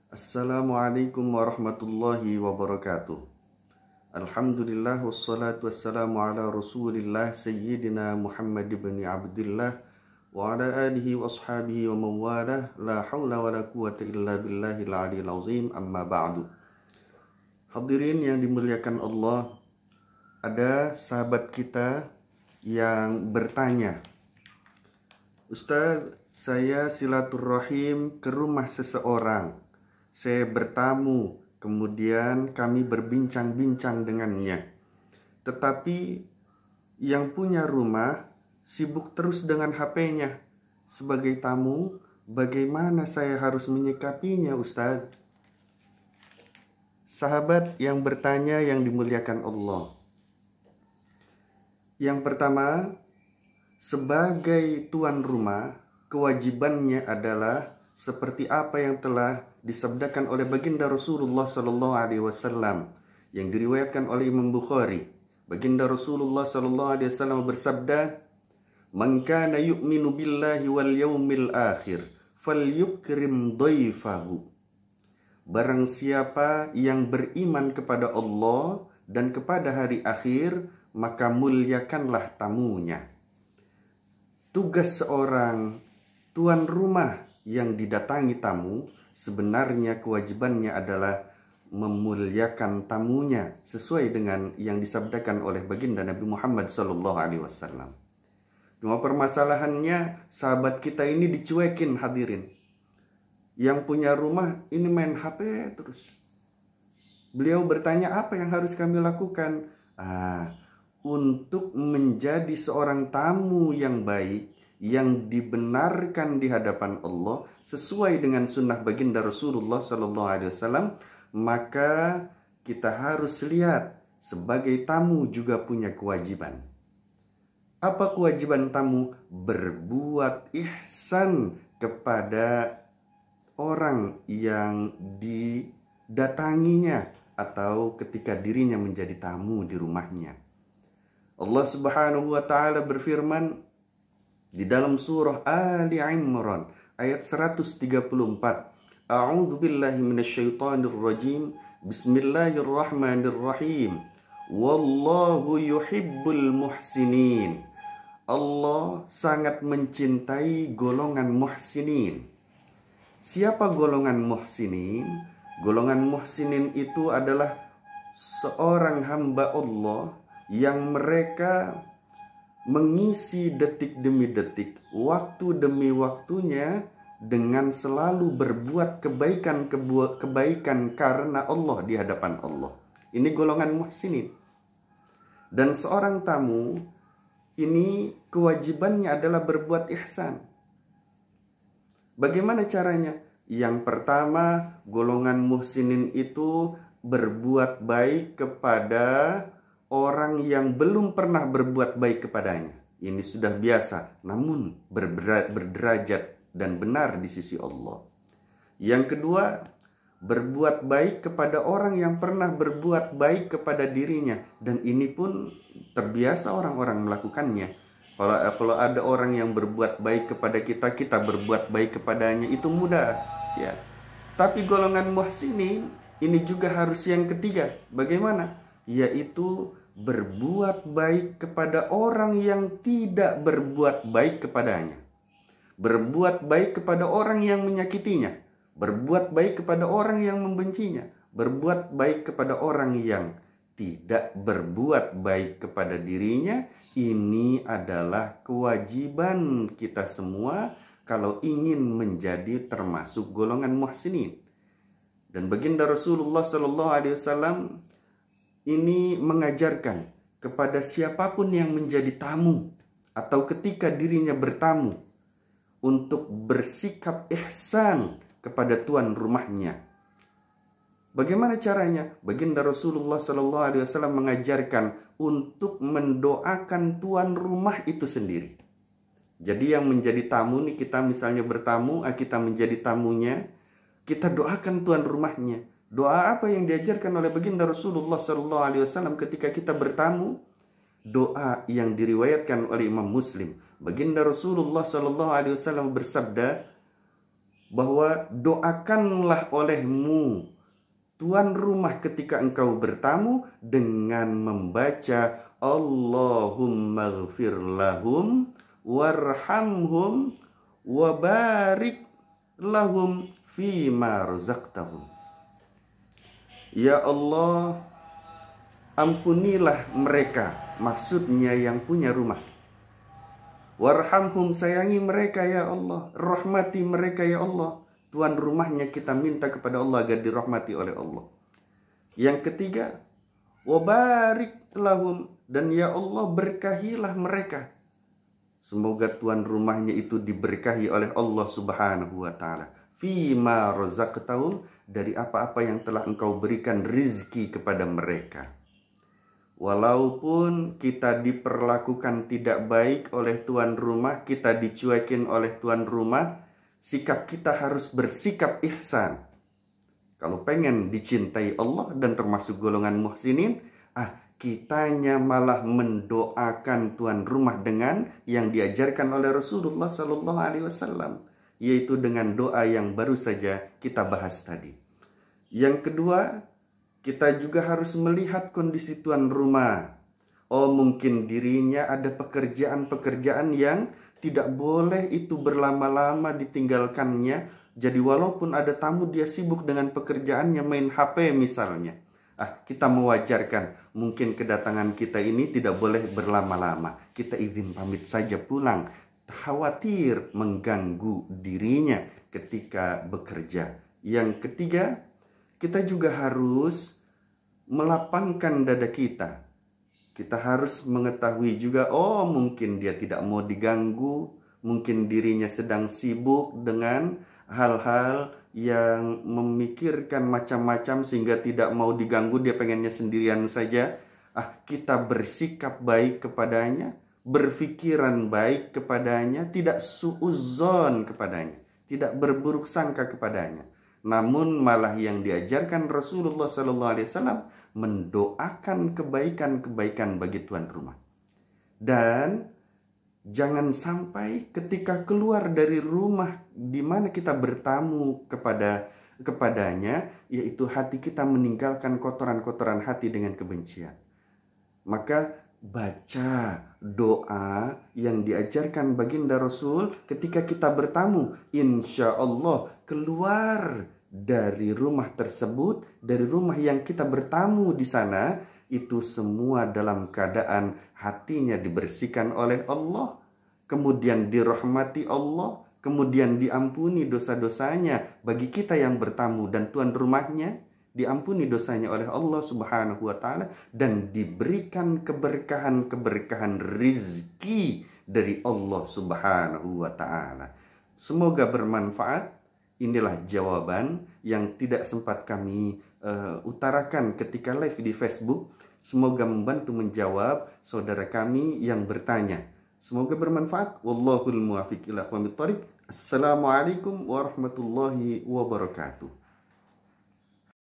Assalamualaikum warahmatullahi wabarakatuh. Alhamdulillah wassalatu wassalamu ala rasulillah Sayyidina Muhammad ibn Abdullah wa ala alihi wa ashabihi wa mawalah. La hawla wa la quwata illa billahil aliyil azim, amma ba'du. Hadirin yang dimuliakan Allah, ada sahabat kita yang bertanya, Ustaz, saya silaturahim ke rumah seseorang. Saya bertamu, kemudian kami berbincang-bincang dengannya. Tetapi yang punya rumah sibuk terus dengan HP-nya. Sebagai tamu, bagaimana saya harus menyikapinya, Ustaz? Sahabat yang bertanya yang dimuliakan Allah. Yang pertama, sebagai tuan rumah, kewajibannya adalah seperti apa yang telah disabdakan oleh baginda Rasulullah sallallahu alaihi wasallam yang diriwayatkan oleh Imam Bukhari. Baginda Rasulullah sallallahu alaihi wasallam bersabda, "Man kana yu'minu billahi wal yaumil akhir falyukrim dhaifahu." Barang siapa yang beriman kepada Allah dan kepada hari akhir, maka muliakanlah tamunya. Tugas seorang tuan rumah yang didatangi tamu, sebenarnya kewajibannya adalah memuliakan tamunya sesuai dengan yang disabdakan oleh baginda Nabi Muhammad SAW. Cuma permasalahannya sahabat kita ini dicuekin, hadirin. Yang punya rumah ini main HP terus. Beliau bertanya, apa yang harus kami lakukan? Untuk menjadi seorang tamu yang baik, yang dibenarkan di hadapan Allah sesuai dengan sunnah baginda Rasulullah SAW, maka kita harus lihat sebagai tamu juga punya kewajiban. Apa kewajiban tamu? Berbuat ihsan kepada orang yang didatanginya atau ketika dirinya menjadi tamu di rumahnya. Allah Subhanahu wa taala berfirman di dalam surah Ali Imran ayat 134. A'udzu billahi minasyaitonir rajim. Bismillahirrahmanirrahim. Wallahu yuhibbul muhsinin. Allah sangat mencintai golongan muhsinin. Siapa golongan muhsinin? Golongan muhsinin itu adalah seorang hamba Allah yang mereka mengisi detik demi detik, waktu demi waktunya dengan selalu berbuat kebaikan karena Allah di hadapan Allah. Ini golongan muhsinin. Dan seorang tamu ini kewajibannya adalah berbuat ihsan. Bagaimana caranya? Yang pertama, golongan muhsinin itu berbuat baik kepada orang yang belum pernah berbuat baik kepadanya. Ini sudah biasa, namun berderajat dan benar di sisi Allah. Yang kedua, berbuat baik kepada orang yang pernah berbuat baik kepada dirinya. Dan ini pun terbiasa orang-orang melakukannya. Kalau ada orang yang berbuat baik kepada kita, kita berbuat baik kepadanya, itu mudah. Ya. Tapi golongan muhsinin ini juga harus yang ketiga. Bagaimana? Yaitu berbuat baik kepada orang yang tidak berbuat baik kepadanya. Berbuat baik kepada orang yang menyakitinya. Berbuat baik kepada orang yang membencinya. Berbuat baik kepada orang yang tidak berbuat baik kepada dirinya. Ini adalah kewajiban kita semua kalau ingin menjadi termasuk golongan muhsinin. Dan baginda Rasulullah SAW ini mengajarkan kepada siapapun yang menjadi tamu atau ketika dirinya bertamu untuk bersikap ihsan kepada tuan rumahnya. Bagaimana caranya? Baginda Rasulullah SAW mengajarkan untuk mendoakan tuan rumah itu sendiri. Jadi yang menjadi tamu nih, kita misalnya bertamu, kita menjadi tamunya, kita doakan tuan rumahnya. Doa apa yang diajarkan oleh baginda Rasulullah SAW ketika kita bertamu? Doa yang diriwayatkan oleh Imam Muslim. Baginda Rasulullah SAW bersabda, bahwa doakanlah olehmu tuan rumah ketika engkau bertamu dengan membaca Allahumma ghfir lahum warhamhum wabarik lahum fima razaqtahum. Ya Allah, ampunilah mereka, maksudnya yang punya rumah. Warhamhum, sayangi mereka ya Allah, rahmati mereka ya Allah. Tuan rumahnya kita minta kepada Allah agar dirahmati oleh Allah. Yang ketiga, wabarik lahum, dan ya Allah berkahilah mereka. Semoga tuan rumahnya itu diberkahi oleh Allah Subhanahu wa taala. Fima razaqtahum, dari apa-apa yang telah engkau berikan rizki kepada mereka. Walaupun kita diperlakukan tidak baik oleh tuan rumah, kita dicuekin oleh tuan rumah, sikap kita harus bersikap ihsan. Kalau pengen dicintai Allah dan termasuk golongan muhsinin, kitanya malah mendoakan tuan rumah dengan yang diajarkan oleh Rasulullah Sallallahu Alaihi Wasallam, yaitu dengan doa yang baru saja kita bahas tadi. Yang kedua, kita juga harus melihat kondisi tuan rumah. Mungkin dirinya ada pekerjaan-pekerjaan yang tidak boleh itu berlama-lama ditinggalkannya. Jadi walaupun ada tamu, dia sibuk dengan pekerjaannya, main HP misalnya. Kita mewajarkan, mungkin kedatangan kita ini tidak boleh berlama-lama. Kita izin pamit saja pulang. Khawatir mengganggu dirinya ketika bekerja. Yang ketiga, kita juga harus melapangkan dada kita. Kita harus mengetahui juga, mungkin dia tidak mau diganggu, mungkin dirinya sedang sibuk dengan hal-hal yang memikirkan macam-macam sehingga tidak mau diganggu, dia pengennya sendirian saja. Kita bersikap baik kepadanya, berpikiran baik kepadanya, tidak suudzon kepadanya, tidak berburuk sangka kepadanya. Namun malah yang diajarkan Rasulullah SAW mendoakan kebaikan-kebaikan bagi tuan rumah. Dan jangan sampai ketika keluar dari rumah di mana kita bertamu kepadanya, yaitu hati kita meninggalkan kotoran-kotoran hati dengan kebencian. Maka baca doa yang diajarkan baginda Rasul ketika kita bertamu. Insya Allah keluar dari rumah tersebut, dari rumah yang kita bertamu di sana, itu semua dalam keadaan hatinya dibersihkan oleh Allah, kemudian dirahmati Allah, kemudian diampuni dosa-dosanya bagi kita yang bertamu, dan tuan rumahnya diampuni dosanya oleh Allah Subhanahu wa taala, dan diberikan keberkahan-keberkahan rizki dari Allah Subhanahu wa taala. Semoga bermanfaat. Inilah jawaban yang tidak sempat kami utarakan ketika live di Facebook. Semoga membantu menjawab saudara kami yang bertanya. Semoga bermanfaat. Wallahul muwaffiq ila aqwamit thoriq. Assalamualaikum warahmatullahi wabarakatuh.